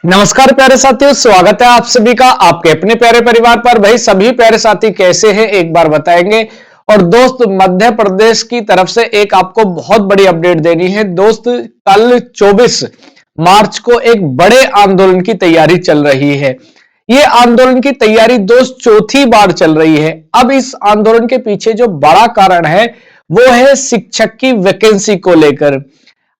नमस्कार प्यारे साथियों, स्वागत है आप सभी का आपके अपने प्यारे परिवार पर। भाई सभी प्यारे साथी कैसे हैं एक बार बताएंगे। और दोस्त, मध्य प्रदेश की तरफ से एक आपको बहुत बड़ी अपडेट देनी है। दोस्त, कल 24 मार्च को एक बड़े आंदोलन की तैयारी चल रही है। ये आंदोलन की तैयारी दोस्त चौथी बार चल रही है। अब इस आंदोलन के पीछे जो बड़ा कारण है वो है शिक्षक की वैकेंसी को लेकर।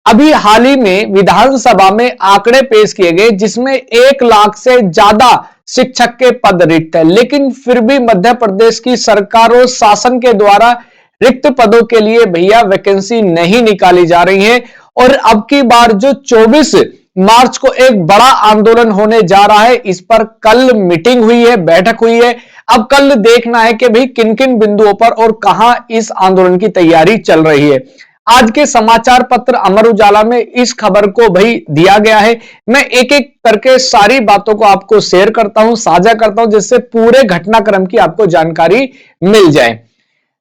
अभी हाल ही में विधानसभा में आंकड़े पेश किए गए जिसमें 1 लाख से ज्यादा शिक्षक के पद रिक्त है, लेकिन फिर भी मध्य प्रदेश की सरकार और शासन के द्वारा रिक्त पदों के लिए भैया वैकेंसी नहीं निकाली जा रही है। और अब की बार जो 24 मार्च को एक बड़ा आंदोलन होने जा रहा है, इस पर कल मीटिंग हुई है, बैठक हुई है। अब कल देखना है कि भाई किन किन बिंदुओं पर और कहां इस आंदोलन की तैयारी चल रही है। आज के समाचार पत्र अमर उजाला में इस खबर को भाई दिया गया है। मैं एक एक करके सारी बातों को आपको शेयर करता हूं, साझा करता हूं, जिससे पूरे घटनाक्रम की आपको जानकारी मिल जाए।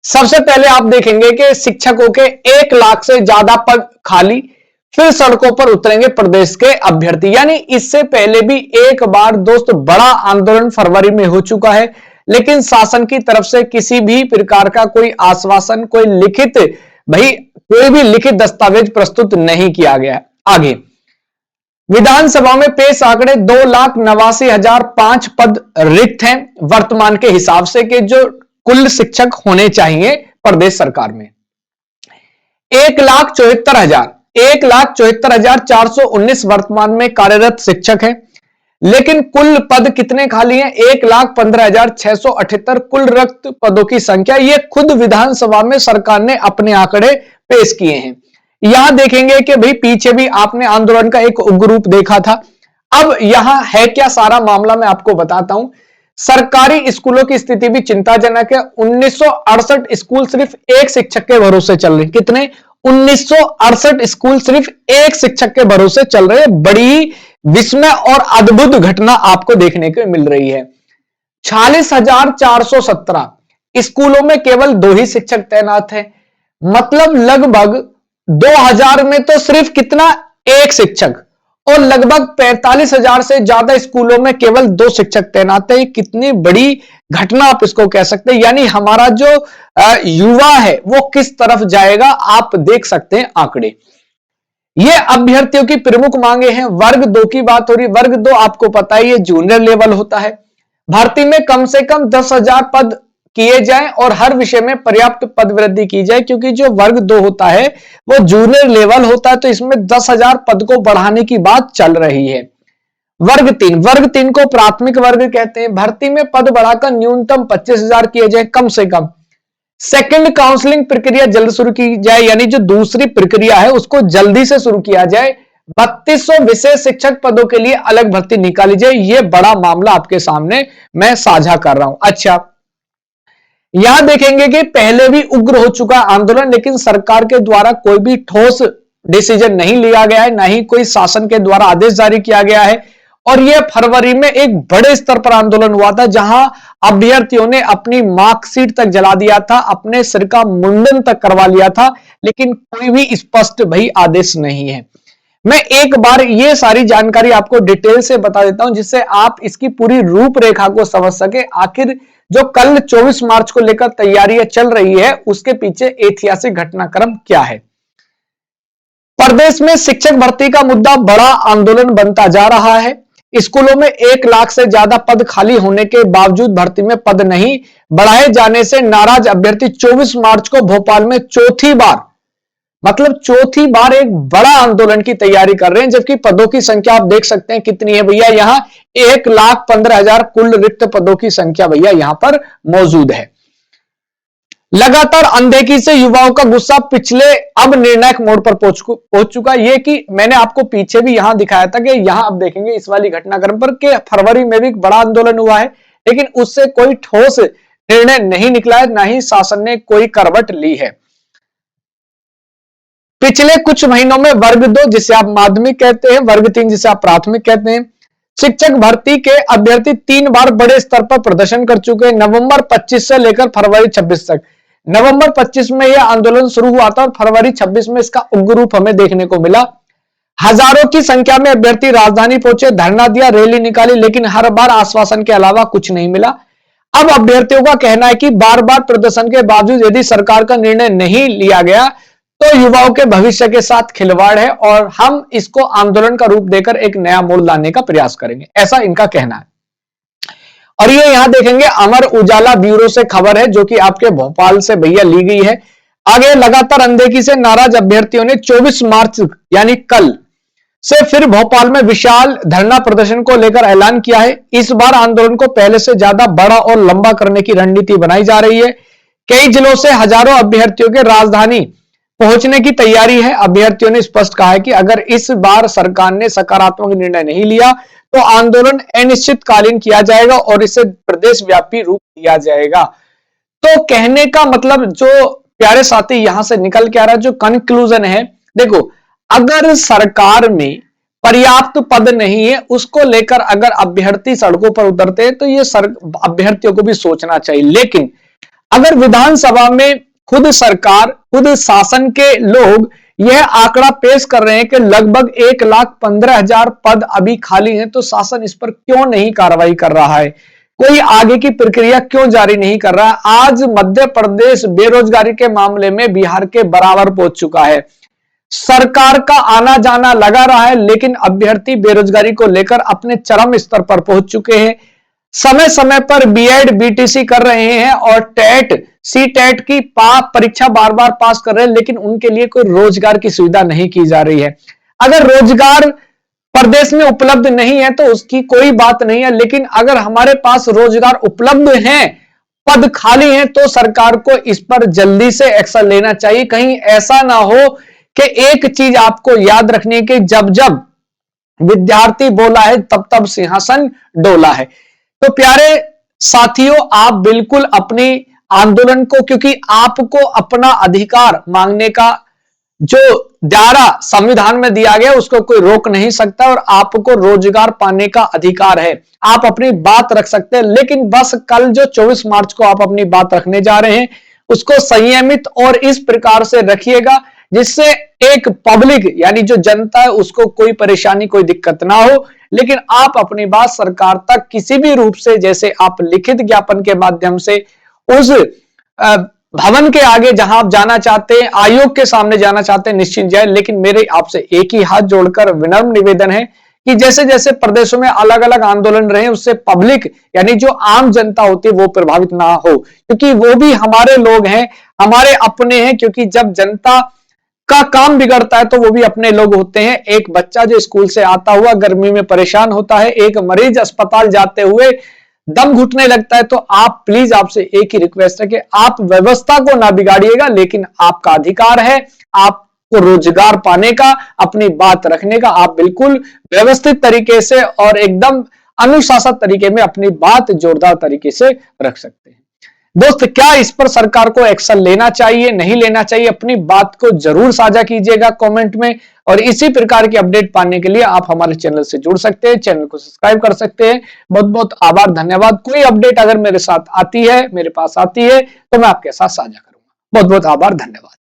सबसे पहले आप देखेंगे कि शिक्षकों के 1 लाख से ज्यादा पद खाली, फिर सड़कों पर उतरेंगे प्रदेश के अभ्यर्थी। यानी इससे पहले भी एक बार दोस्त बड़ा आंदोलन फरवरी में हो चुका है, लेकिन शासन की तरफ से किसी भी प्रकार का कोई आश्वासन, कोई लिखित भाई कोई भी लिखित दस्तावेज प्रस्तुत नहीं किया गया। आगे विधानसभा में पेश आंकड़े 2,89,005 पद रिक्त हैं वर्तमान के हिसाब से कि जो कुल शिक्षक होने चाहिए प्रदेश सरकार में। 1,74,419 वर्तमान में कार्यरत शिक्षक हैं, लेकिन कुल पद कितने खाली हैं? 1,15,678 कुल रिक्त पदों की संख्या। ये खुद विधानसभा में सरकार ने अपने आंकड़े पेश किए हैं। यहां देखेंगे कि भाई पीछे भी आपने आंदोलन का एक उग्र रूप देखा था। अब यहां है क्या सारा मामला, मैं आपको बताता हूं। सरकारी स्कूलों की स्थिति भी चिंताजनक है। 1968 स्कूल सिर्फ एक शिक्षक के भरोसे चल रहे। कितने? 1968 स्कूल सिर्फ एक शिक्षक के भरोसे चल रहे। बड़ी विस्मय और अद्भुत घटना आपको देखने को मिल रही है। 46,417 स्कूलों में केवल 2 ही शिक्षक तैनात हैं। मतलब लगभग 2000 में तो सिर्फ कितना? एक शिक्षक। और लगभग 45,000 से ज्यादा स्कूलों में केवल 2 शिक्षक तैनात है। कितनी बड़ी घटना आप इसको कह सकते हैं। यानी हमारा जो युवा है वो किस तरफ जाएगा, आप देख सकते हैं आंकड़े। ये अभ्यर्थियों की प्रमुख मांगे हैं। वर्ग 2 की बात हो रही। वर्ग 2 आपको पता है ये जूनियर लेवल होता है। भर्ती में कम से कम 10,000 पद किए जाएं और हर विषय में पर्याप्त पद वृद्धि की जाए, क्योंकि जो वर्ग 2 होता है वो जूनियर लेवल होता है, तो इसमें 10,000 पद को बढ़ाने की बात चल रही है। वर्ग 3 को प्राथमिक वर्ग कहते हैं। भर्ती में पद बढ़ाकर न्यूनतम 25,000 किए जाए कम से कम। सेकंड काउंसलिंग प्रक्रिया जल्द शुरू की जाए, यानी जो दूसरी प्रक्रिया है उसको जल्दी से शुरू किया जाए। 3200 विशेष शिक्षक पदों के लिए अलग भर्ती निकाली जाए। यह बड़ा मामला आपके सामने मैं साझा कर रहा हूं। अच्छा, यहां देखेंगे कि पहले भी उग्र हो चुका आंदोलन, लेकिन सरकार के द्वारा कोई भी ठोस डिसीजन नहीं लिया गया है, ना ही कोई शासन के द्वारा आदेश जारी किया गया है। और यह फरवरी में एक बड़े स्तर पर आंदोलन हुआ था, जहां अभ्यर्थियों ने अपनी मार्कशीट तक जला दिया था, अपने सिर का मुंडन तक करवा लिया था, लेकिन कोई भी स्पष्ट भाई आदेश नहीं है। मैं एक बार ये सारी जानकारी आपको डिटेल से बता देता हूं, जिससे आप इसकी पूरी रूपरेखा को समझ सके। आखिर जो कल 24 मार्च को लेकर तैयारियां चल रही है उसके पीछे ऐतिहासिक घटनाक्रम क्या है। प्रदेश में शिक्षक भर्ती का मुद्दा बड़ा आंदोलन बनता जा रहा है। स्कूलों में 1 लाख से ज्यादा पद खाली होने के बावजूद भर्ती में पद नहीं बढ़ाए जाने से नाराज अभ्यर्थी 24 मार्च को भोपाल में चौथी बार एक बड़ा आंदोलन की तैयारी कर रहे हैं। जबकि पदों की संख्या आप देख सकते हैं कितनी है भैया। यहां 1,15,000 कुल रिक्त पदों की संख्या भैया यहां पर मौजूद है। लगातार अनदेखी से युवाओं का गुस्सा पिछले अब निर्णायक मोड़ पर पहुंच चुका। ये कि मैंने आपको पीछे भी यहां दिखाया था कि यहां अब देखेंगे इस वाली घटनाक्रम पर कि फरवरी में भी बड़ा आंदोलन हुआ है, लेकिन उससे कोई ठोस निर्णय नहीं निकला है, ना ही शासन ने कोई करवट ली है। पिछले कुछ महीनों में वर्ग 2 जिसे आप माध्यमिक कहते हैं, वर्ग 3 जिसे आप प्राथमिक कहते हैं, शिक्षक भर्ती के अभ्यर्थी 3 बार बड़े स्तर पर प्रदर्शन कर चुके हैं। नवंबर 25 से लेकर फरवरी 26 तक। नवंबर 25 में यह आंदोलन शुरू हुआ था और फरवरी 26 में इसका उग्र रूप हमें देखने को मिला। हजारों की संख्या में अभ्यर्थी राजधानी पहुंचे, धरना दिया, रैली निकाली, लेकिन हर बार आश्वासन के अलावा कुछ नहीं मिला। अब अभ्यर्थियों का कहना है कि बार बार प्रदर्शन के बावजूद यदि सरकार का निर्णय नहीं लिया गया तो युवाओं के भविष्य के साथ खिलवाड़ है और हम इसको आंदोलन का रूप देकर एक नया मोड़ लाने का प्रयास करेंगे, ऐसा इनका कहना है। और ये यहां देखेंगे अमर उजाला ब्यूरो से खबर है जो कि आपके भोपाल से भैया ली गई है। आगे, लगातार अनदेखी से नाराज अभ्यर्थियों ने 24 मार्च यानी कल से फिर भोपाल में विशाल धरना प्रदर्शन को लेकर ऐलान किया है। इस बार आंदोलन को पहले से ज्यादा बड़ा और लंबा करने की रणनीति बनाई जा रही है। कई जिलों से हजारों अभ्यर्थियों के राजधानी पहुंचने की तैयारी है। अभ्यर्थियों ने स्पष्ट कहा है कि अगर इस बार सरकार ने सकारात्मक निर्णय नहीं लिया तो आंदोलन अनिश्चितकालीन किया जाएगा और इसे प्रदेश व्यापी रूप दिया जाएगा। तो कहने का मतलब जो प्यारे साथी यहां से निकल के आ रहा है, जो कंक्लूजन है, देखो, अगर सरकार में पर्याप्त पद नहीं है उसको लेकर अगर अभ्यर्थी सड़कों पर उतरते हैं तो ये अभ्यर्थियों को भी सोचना चाहिए। लेकिन अगर विधानसभा में खुद सरकार, खुद शासन के लोग यह आंकड़ा पेश कर रहे हैं कि लगभग 1,15,000 पद अभी खाली हैं, तो शासन इस पर क्यों नहीं कार्रवाई कर रहा है? कोई आगे की प्रक्रिया क्यों जारी नहीं कर रहा है? आज मध्य प्रदेश बेरोजगारी के मामले में बिहार के बराबर पहुंच चुका है। सरकार का आना जाना लगा रहा है, लेकिन अभ्यर्थी बेरोजगारी को लेकर अपने चरम स्तर पर पहुंच चुके हैं। समय समय पर बीएड बीटीसी कर रहे हैं और टेट सी टेट की परीक्षा बार बार पास कर रहे हैं, लेकिन उनके लिए कोई रोजगार की सुविधा नहीं की जा रही है। अगर रोजगार प्रदेश में उपलब्ध नहीं है तो उसकी कोई बात नहीं है, लेकिन अगर हमारे पास रोजगार उपलब्ध हैं, पद खाली हैं, तो सरकार को इस पर जल्दी से एक्शन लेना चाहिए। कहीं ऐसा ना हो कि एक चीज आपको याद रखनी है कि जब जब विद्यार्थी बोला है तब तब सिंहासन डोला है। तो प्यारे साथियों, आप बिल्कुल अपनी आंदोलन को, क्योंकि आपको अपना अधिकार मांगने का जो दायरा संविधान में दिया गया उसको कोई रोक नहीं सकता और आपको रोजगार पाने का अधिकार है। आप अपनी बात रख सकते हैं, लेकिन बस कल जो 24 मार्च को आप अपनी बात रखने जा रहे हैं उसको संयमित और इस प्रकार से रखिएगा जिससे एक पब्लिक यानी जो जनता है उसको कोई परेशानी, कोई दिक्कत ना हो। लेकिन आप अपनी बात सरकार तक किसी भी रूप से, जैसे आप लिखित ज्ञापन के माध्यम से उस भवन के आगे जहां आप जाना चाहते हैं, आयोग के सामने जाना चाहते हैं, निश्चिंत जाए। लेकिन मेरे आपसे एक ही हाथ जोड़कर विनम्र निवेदन है कि जैसे जैसे प्रदेशों में अलग अलग आंदोलन रहे उससे पब्लिक यानी जो आम जनता होती है वो प्रभावित ना हो, क्योंकि वो भी हमारे लोग हैं, हमारे अपने हैं। क्योंकि जब जनता का काम बिगड़ता है तो वो भी अपने लोग होते हैं। एक बच्चा जो स्कूल से आता हुआ गर्मी में परेशान होता है, एक मरीज अस्पताल जाते हुए दम घुटने लगता है, तो आप प्लीज, आपसे एक ही रिक्वेस्ट है कि आप व्यवस्था को ना बिगाड़िएगा, लेकिन आपका अधिकार है आपको रोजगार पाने का, अपनी बात रखने का। आप बिल्कुल व्यवस्थित तरीके से और एकदम अनुशासित तरीके में अपनी बात जोरदार तरीके से रख सकते हैं। दोस्त, क्या इस पर सरकार को एक्शन लेना चाहिए, नहीं लेना चाहिए? अपनी बात को जरूर साझा कीजिएगा कमेंट में। और इसी प्रकार की अपडेट पाने के लिए आप हमारे चैनल से जुड़ सकते हैं, चैनल को सब्सक्राइब कर सकते हैं। बहुत बहुत आभार, धन्यवाद। कोई अपडेट अगर मेरे साथ आती है, मेरे पास आती है, तो मैं आपके साथ साझा करूंगा। बहुत बहुत आभार, धन्यवाद।